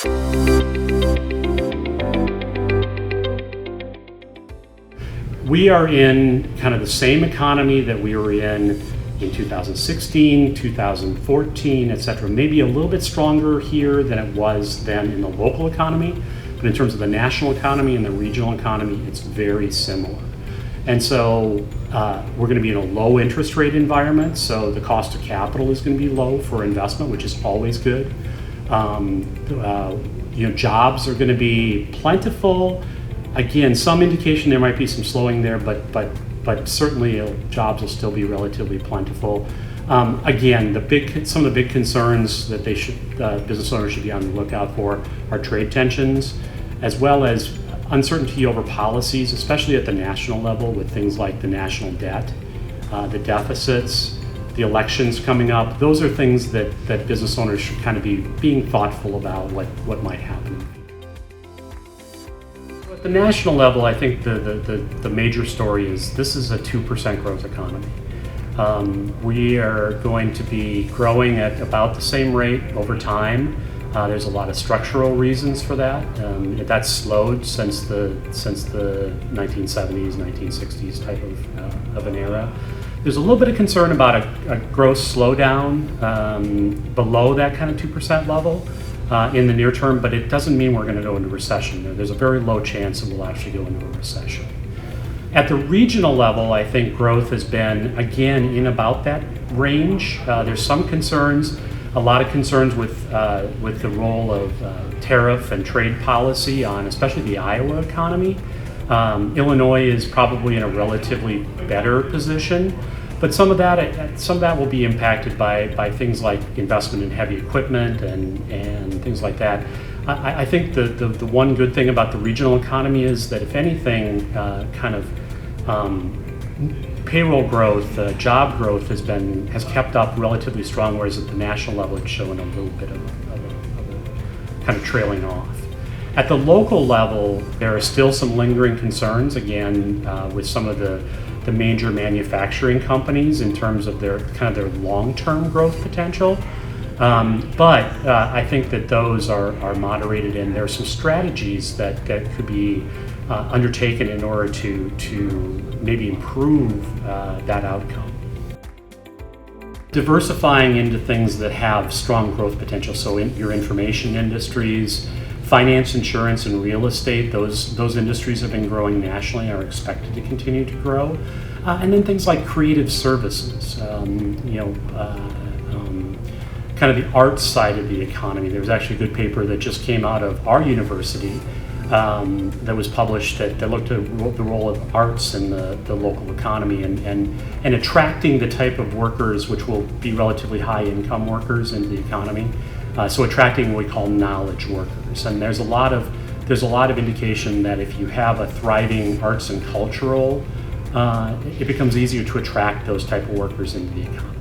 We are in kind of the same economy that we were in 2016, 2014, et cetera. Maybe a little bit stronger here than it was then in the local economy, but in terms of the national economy and the regional economy, it's very similar. And so we're going to be in a low interest rate environment, so the cost of capital is going to be low for investment, which is always good. Jobs are going to be plentiful. Again, some indication there might be some slowing there, but certainly jobs will still be relatively plentiful. Again, some of the big concerns that business owners should be on the lookout for are trade tensions, as well as uncertainty over policies, especially at the national level with things like the national debt, the deficits, the elections coming up. Those are things that business owners should kind of be being thoughtful about what might happen. At the national level, I think the major story is this is a 2% growth economy. We are going to be growing at about the same rate over time. There's a lot of structural reasons for that. That's slowed since the 1970s, 1960s type of an era. There's a little bit of concern about a growth slowdown below that kind of 2% level in the near term, but it doesn't mean we're going to go into recession. There's a very low chance that we'll actually go into a recession. At the regional level, I think growth has been, again, in about that range. There's some concerns, a lot of concerns with the role of tariff and trade policy on especially the Iowa economy. Illinois is probably in a relatively better position, but some of that will be impacted by things like investment in heavy equipment and things like that. I think the one good thing about the regional economy is that if anything, payroll growth, job growth has kept up relatively strong, whereas at the national level it's showing a little bit of a kind of trailing off. At the local level, there are still some lingering concerns, again, with some of the major manufacturing companies in terms of their long-term growth potential. But I think that those are moderated, and there are some strategies that could be undertaken in order to maybe improve that outcome. Diversifying into things that have strong growth potential, so in your information industries, finance, insurance, and real estate, those industries have been growing nationally and are expected to continue to grow. And then things like creative services, kind of the arts side of the economy. There was actually a good paper that just came out of our university that was published that looked at the role of arts in the local economy and attracting the type of workers which will be relatively high income workers into the economy. So attracting what we call knowledge workers. And there's a lot of indication that if you have a thriving arts and cultural, it becomes easier to attract those type of workers into the economy.